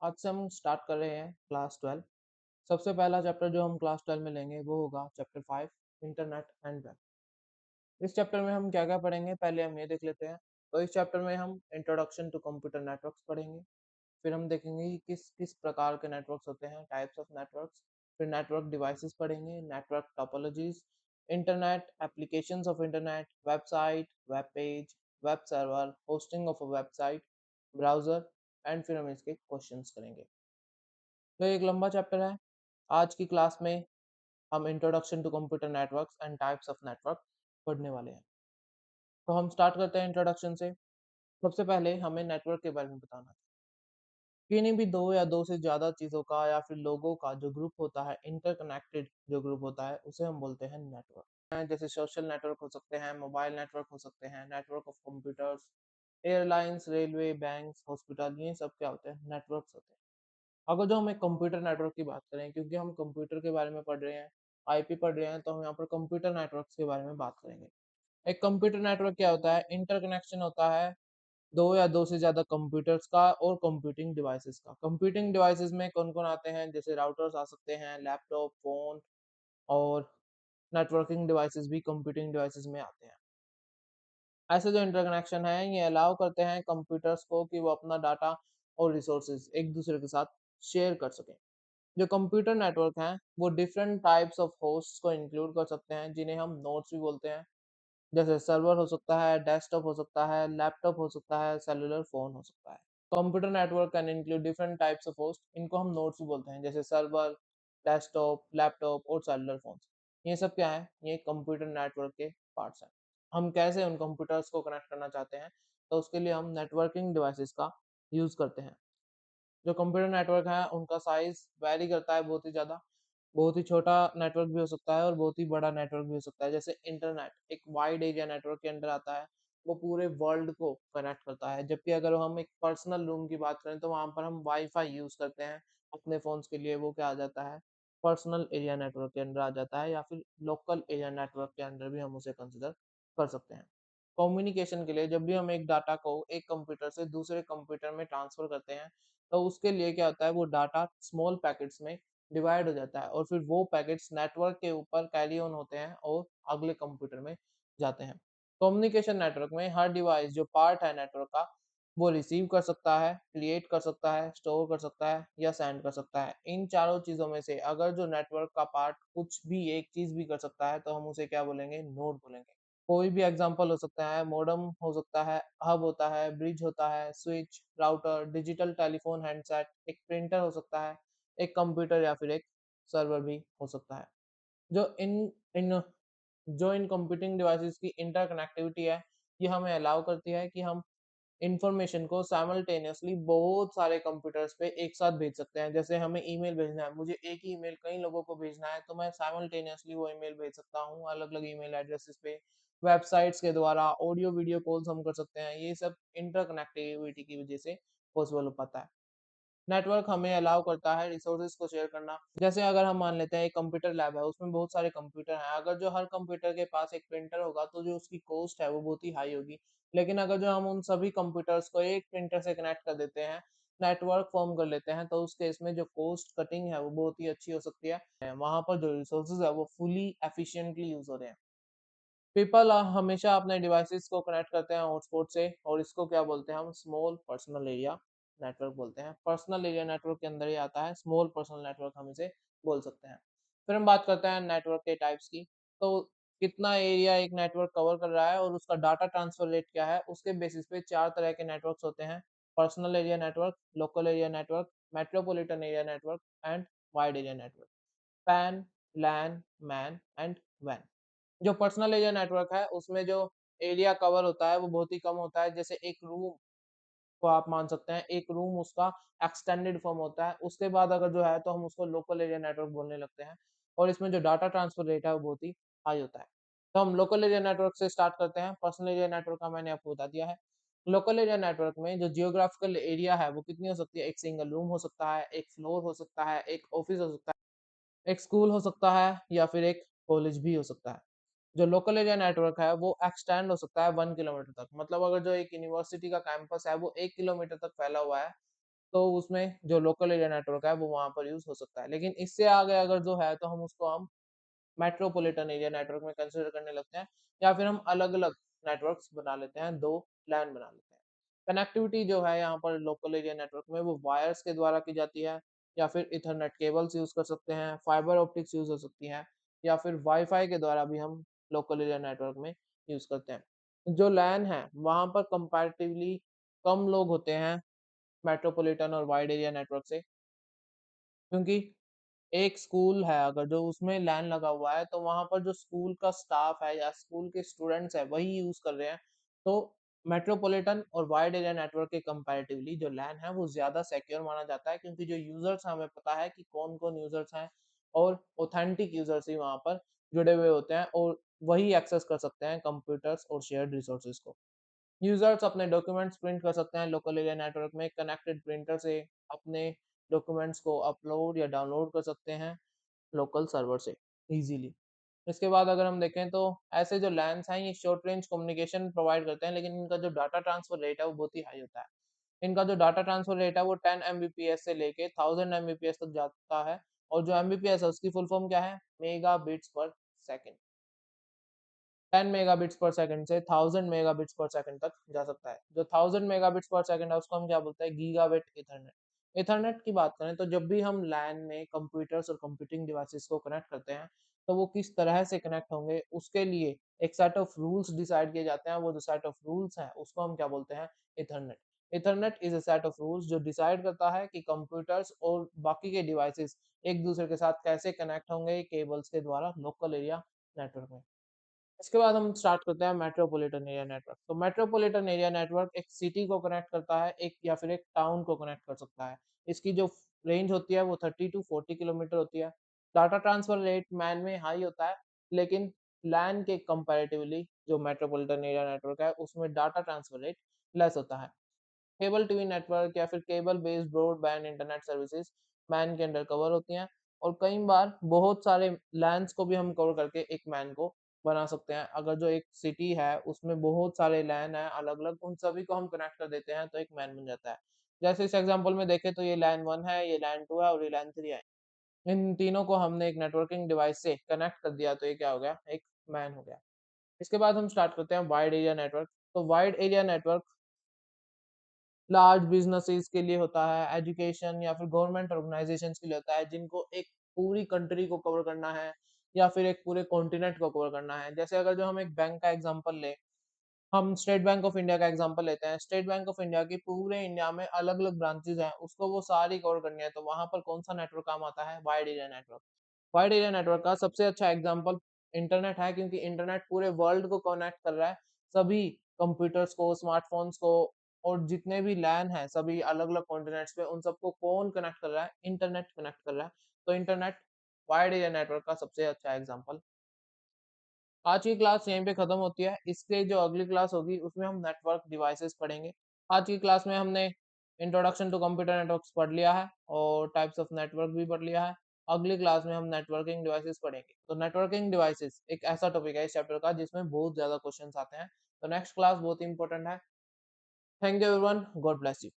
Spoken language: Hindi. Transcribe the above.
आज से हम स्टार्ट कर रहे हैं क्लास 12। सबसे पहला चैप्टर जो हम क्लास 12 में लेंगे वो होगा चैप्टर 5 इंटरनेट एंड वेब। इस चैप्टर में हम क्या-क्या पढ़ेंगे पहले हम ये देख लेते हैं। तो इस चैप्टर में हम इंट्रोडक्शन टू कंप्यूटर नेटवर्क्स पढ़ेंगे। फिर हम देखेंगे कि किस-किस प्रकार के नेटवर्क्स होते हैं, टाइप्स ऑफ नेटवर्क्स। फिर नेटवर्क डिवाइसेस पढ़ेंगे, network topologies, internet, applications of internet, website, web page, web server, hosting of a website, browser and फिर हम इसके क्वेश्चंस करेंगे। तो ये एक लंबा चैप्टर है। आज की क्लास में हम introduction to computer networks and types of network पढ़ने वाले हैं। तो हम स्टार्ट करते हैं इंट्रोडक्शन से। सबसे पहले हमें नेटवर्क के बारे में बताना है। किन्हीं भी दो या दो से ज़्यादा चीज़ों का या फिर लोगों का जो ग्रुप होता है, इंटरकनेक्टेड जो ग्रुप होता है, उसे हम बोलते हैं नेटवर्क। जैसे सोशल नेटवर्क हो सकते हैं, मोबाइल नेटवर्क हो सकते हैं, network of computers, airlines, railway, banks, hospital, ये सब क्या होते हैं? नेटवर्क्स होते हैं। अगर जो हम एक कंप्यूटर नेटवर्क की बात करें, क्योंकि हम कंप्यूटर के बारे में पढ़ रहे हैं, आईपी पढ़ रहे हैं, तो हम यहाँ पर कंप्यूटर नेटवर्क्स के बारे में बात करेंगे। एक कंप्यूटर नेटवर्क क्या होता है? इंटरकनेक्शन होता है दो या दो से ज़्यादा कंप्यूटर्स का और कंप्यूटिंग डिवाइसेस का। कंप्यूटिंग डिवाइसेस में कौन-कौन आते हैं? जैसे राउटर्स आ सकते हैं, लैपटॉप, फ़ोन और नेटवर्किंग डिवाइसेस भी कंप्यूटिंग डिवाइसेस में आते हैं। ऐसे जो इंटरकनेक्शन है, ये अलाउ करते हैं कंप्यूटर्स को कि वो अपना डाटा और रिसोर्सेज एक दूसरे के साथ शेयर कर सकें। जो कंप्यूटर नेटवर्क हैं, वो डिफरेंट टाइप्स ऑफ होस्ट्स को इंक्लूड कर सकते हैं, जिन्हें हम नोड्स भी बोलते हैं। जैसे सर्वर हो सकता है, डेस्कटॉप हो सकता है, लैपटॉप हो सकता है, सेलुलर फ़ोन हो सकता है। Computer network can include different types of host, इनको हम नोड्स भी बोलते हैं, जैसे सर्वर, डेस्कटॉप, लैपटॉप और सेलुलर फ़ोन्स। ये सब क्या है? ये कंप्यूटर नेटवर्क के पार्ट्स हैं। हम कैसे उन कंप्यूटर्स को कनेक्ट करना चाहते हैं, तो उसके लिए हम नेटवर्किंग डिवाइसेस का यूज़ करते हैं। जो कंप्यूटर नेटवर्क है उनका साइज़ वैरी करता है बहुत ही ज़्यादा। बहुत ही छोटा नेटवर्क भी हो सकता है और बहुत ही बड़ा नेटवर्क भी हो सकता है। जैसे इंटरनेट एक वाइड एरिया नेटवर्क के अंडर आता है, वो पूरे वर्ल्ड को कनेक्ट करता है। जबकि अगर हम एक पर्सनल रूम की बात करें तो वहाँ पर हम वाई-फाई यूज़ करते हैं अपने फ़ोन्स के लिए, वो क्या आ जाता है पर्सनल एरिया नेटवर्क के अंडर आ जाता है या फिर लोकल एरिया नेटवर्क के अंडर भी हम उसे कंसीडर कर सकते हैं। कम्युनिकेशन के लिए जब भी हम एक डाटा को एक कंप्यूटर से दूसरे कंप्यूटर में ट्रांसफ़र करते हैं, तो उसके लिए क्या होता है वो डाटा स्मॉल पैकेट्स में डिवाइड हो जाता है और फिर वो पैकेट्स नेटवर्क के ऊपर कैरी ऑन होते हैं और अगले कंप्यूटर में जाते हैं। कम्युनिकेशन नेटवर्क में हर डिवाइस जो पार्ट है नेटवर्क का, वो रिसीव कर सकता है, क्रिएट कर सकता है, स्टोर कर सकता है या सेंड कर सकता है। इन चारों चीज़ों में से अगर जो नेटवर्क का पार्ट कुछ भी एक चीज़ भी कर सकता है, तो हम उसे क्या बोलेंगे? नोड बोलेंगे। कोई भी एग्ज़ाम्पल हो सकता है, मॉडेम हो सकता है, हब होता है, ब्रिज होता है, switch, router, digital telephone handset, एक प्रिंटर हो सकता है, एक कंप्यूटर या फिर एक सर्वर भी हो सकता है। जो इन इन जो इन कंप्यूटिंग डिवाइसेज़ की इंटरकनेक्टिविटी है, ये हमें अलाउ करती है कि हम इन्फॉर्मेशन को साइमल्टेनियसली बहुत सारे कंप्यूटर्स पे एक साथ भेज सकते हैं। जैसे हमें ईमेल भेजना है, मुझे एक ही ईमेल कई लोगों को भेजना है, तो मैं साइमल्टेनियसली वो ईमेल भेज सकता हूँ अलग-अलग ईमेल एड्रेसेस पे। वेबसाइट्स के द्वारा ऑडियो वीडियो कॉल्स हम कर सकते हैं। ये सब इंटरकनेक्टिविटी की वजह से पॉसिबल हो पाता है। नेटवर्क हमें अलाउ करता है रिसोर्सेज को शेयर करना। जैसे अगर हम मान लेते हैं एक कंप्यूटर लैब है, उसमें बहुत सारे कंप्यूटर हैं। अगर जो हर कंप्यूटर के पास एक प्रिंटर होगा, तो जो उसकी कॉस्ट है वो बहुत ही हाई होगी। लेकिन अगर जो हम उन सभी कंप्यूटर्स को एक प्रिंटर से कनेक्ट कर देते हैं, नेटवर्क फ़ॉर्म कर लेते हैं, तो उस केस में जो कॉस्ट कटिंग है वो बहुत ही अच्छी हो सकती है। वहाँ पर जो रिसोर्सेज है वो फुली एफिशिएंटली यूज़ हो रहे हैं। पीपल हमेशा अपने डिवाइसेस को कनेक्ट करते हैं हॉटस्पॉट से और इसको क्या बोलते हैं हम स्मॉल पर्सनल एरिया नेटवर्क बोलते हैं। पर्सनल एरिया नेटवर्क के अंदर ही आता है, स्मॉल पर्सनल नेटवर्क हम इसे बोल सकते हैं। फिर हम बात करते हैं नेटवर्क के टाइप्स की। तो कितना एरिया एक नेटवर्क कवर कर रहा है और उसका डाटा ट्रांसफर रेट क्या है, उसके बेसिस पे 4 तरह के नेटवर्क्स होते हैं। Personal area network, local area network, metropolitan area network and wide area network. PAN, LAN, MAN and वैन। जो पर्सनल एरिया नेटवर्क है, उसमें जो एरिया कवर होता है, वो बहुत ही कम होता है। जैसे एक रूम को आप मान सकते हैं, एक रूम उसका एक्सटेंडेड फॉर्म होता है। उसके बाद अगर जो है, तो हम उसको लोकल एरिया नेटवर्क बोलने लगते हैं और इसमें जो डाटा ट्रांसफर रेट है, वो बहुत ही हाई होता है। तो हम लोकल एरिया नेटवर्क से स्टार्ट करते हैं। पर्सनल एरिया नेटवर्क का मैंने आपको बता दिया है। लोकल एरिया नेटवर्क में जो जियोग्राफिकल एरिया है, वो कितनी हो सकती है? एक सिंगल रूम हो सकता है, एक फ्लोर हो सकता है, एक ऑफिस हो सकता है, एक स्कूल हो सकता है या फिर एक कॉलेज भी हो सकता है। जो लोकल एरिया नेटवर्क है वो एक्सटेंड हो सकता है 1 किलोमीटर तक। मतलब अगर जो एक यूनिवर्सिटी का कैंपस है वो 1 किलोमीटर तक फैला हुआ है, तो उसमें जो लोकल एरिया नेटवर्क है वो वहाँ पर यूज़ हो सकता है। लेकिन इससे आगे अगर जो है तो हम मेट्रोपॉलिटन एरिया नेटवर्क में कंसीडर करने लगते हैं या फिर हम अलग-अलग नेटवर्क्स बना लेते हैं, 2 लैन बना लेते हैं। कनेक्टिविटी जो है यहाँ पर लोकल एरिया नेटवर्क में वो वायर्स के द्वारा की जाती है या फिर ईथरनेट केबल्स यूज़ कर सकते हैं, फाइबर ऑप्टिक्स यूज़ हो सकती हैं या फिर वाई-फाई के द्वारा भी हम लोकल एरिया नेटवर्क में यूज़ करते हैं। जो लैन है, वहाँ पर कंपैरेटिवली कम लोग होते हैं मेट्रोपॉलिटन और वाइड एरिया नेटवर्क से, क्योंकि एक स्कूल है अगर जो उसमें लैन लगा हुआ है, तो वहाँ पर जो स्कूल का स्टाफ है या स्कूल के स्टूडेंट्स हैं, वही यूज़ कर रहे हैं। तो मेट्रोपॉलिटन और वाइड एरिया नेटवर्क के कंपैरेटिवली जो लैन है, वो ज़्यादा सिक्योर माना जाता है क्योंकि जो यूज़र्स हैं, हमें पता है कि कौन-कौन यूज़र्स हैं और ऑथेंटिक यूज़र्स ही वहाँ पर जुड़े हुए होते हैं और वही एक्सेस कर सकते हैं कंप्यूटर्स और शेयर्ड रिसोर्सेज़ को। यूज़र्स अपने डॉक्यूमेंट्स प्रिंट कर सकते हैं लोकल एरिया नेटवर्क में कनेक्टेड प्रिंटर से अपने डॉक्यूमेंट्स को अपलोड या डाउनलोड कर सकते हैं लोकल सर्वर से ईज़िली। इसके बाद अगर हम देखें तो ऐसे जो लैन्स हैं ये शॉर्ट रेंज कम्युनिकेशन प्रोवाइड करते हैं लेकिन इनका जो डाटा ट्रांसफर रेट है वो बहुत ही हाई होता है। इनका जो डाटा ट्रांसफर रेट है वो 10 एमबीपीएस से लेके 1000 एमबीपीएस तक जाता है और जो एमबीपीएस है उसकी फुल फॉर्म क्या है? मेगा बिट्स पर सेकंड। 10 मेगाबिट्स पर सेकंड से 1000 मेगाबिट्स पर सेकंड तक जा सकता है। जो 1000 मेगाबिट्स पर सेकंड है उसको हम क्या बोलते हैं गीगाबिट ईथरनेट। ईथरनेट की बात करें तो जब भी हम लैन में कंप्यूटर्स और कंप्यूटिंग डिवाइसेस को कनेक्ट करते हैं, तो वो किस तरह से कनेक्ट होंगे उसके लिए एक सेट ऑफ रूल्स डिसाइड किए जाते हैं। वो जो सेट ऑफ रूल्स हैं उसको हम क्या बोलते हैं Ethernet. Ethernet is a set of rules जो डिसाइड करता है कि कंप्यूटर्स और बाकी के डिवाइसेस एक दूसरे के साथ कैसे कनेक्ट होंगे केबल्स के द्वारा लोकल एरिया नेटवर्क में। इसके बाद हम स्टार्ट करते हैं मेट्रोपॉलिटन एरिया नेटवर्क। तो मेट्रोपॉलिटन एरिया नेटवर्क एक सिटी को कनेक्ट करता है, एक या फिर एक टाउन को कनेक्ट कर सकता है। इसकी जो रेंज होती है वो 30 टू 40 किलोमीटर होती है। डाटा ट्रांसफर रेट मैन में हाई होता है, लेकिन लैन के कंपैरेटिवली जो मेट्रोपॉलिटन एरिया नेटवर्क है, उसमें डाटा ट्रांसफर रेट लेस होता है। केबल टीवी नेटवर्क या फिर cable based broadband internet services man के अंडर कवर होती हैं और कई बार बहुत सारे लैन्स को भी हम कवर करके एक मैन को बना सकते हैं। अगर जो एक सिटी है उसमें बहुत सारे लैन हैं अलग-अलग उन सभी को हम कनेक्ट कर देते हैं तो एक मैन बन जाता है। जैसे इस एग्जांपल में देखें तो ये लैन 1 है, ये लैन 2 है और ये लैन 3 है। इन तीनों को हमने एक नेटवर्किंग डिवाइस से कनेक्ट कर दिया तो ये क्या हो गया? एक मैन हो गया। इसके बाद हम स्टार्ट करते हैं वाइड एरिया नेटवर्क। तो wide area network large businesses के लिए होता है, एजुकेशन या फिर गवर्नमेंट ऑर्गनाइज़ेशंस के लिए होता है, जिनको एक पूरी कंट्री को कवर करना है या फिर एक पूरे कॉन्टिनेंट को कवर करना है। जैसे अगर जो हम एक बैंक का एग्ज़ाम्पल लें, हम स्टेट बैंक ऑफ इंडिया का एग्ज़ाम्पल लेते हैं। स्टेट बैंक ऑफ इंडिया की पूरे इंडिया में अलग-अलग ब्रांचेज़ हैं, उसको वो सारी कवर करनी है, तो वहाँ पर कौन-सा नेटवर्क काम आता है? Wide area network. Wide area network का सबसे अच्छा एग्ज़ाम्पल इंटरनेट है क्योंकि इंटरनेट पूरे वर्ल्ड को कनेक्ट कर रहा है। सभी कंप्यूटर्स को, स्मार्टफ़ोन्स को और जितने भी लैन हैं, सभी अलग-अलग कॉन्टिनेंट्स पे उन सबको कौन कनेक्ट कर रहा है? इंटरनेट कनेक्ट कर रहा है। तो इंटरनेट वाइड एरिया नेटवर्क का सबसे अच्छा एग्ज़ाम्पल। आज की क्लास यहीं पे खत्म होती है। इसके जो अगली क्लास होगी उसमें हम नेटवर्क डिवाइसेस पढ़ेंगे। आज की क्लास में हमने इंट्रोडक्शन टू कंप्यूटर नेटवर्क्स पढ़ लिया है और टाइप्स ऑफ नेटवर्क भी पढ़ लिया है। अगली क्लास में हम नेटवर्किंग डिवाइसेस पढ़ेंगे। तो नेटवर्किंग डिवाइसेस एक ऐसा टॉपिक है इस चैप्टर का जिसमें बहुत ज़्यादा क्वेश्चन्स आते हैं। तो नेक्स्ट क्लास बहुत ही इंपॉर्टेंट है। Thank you everyone, God bless you.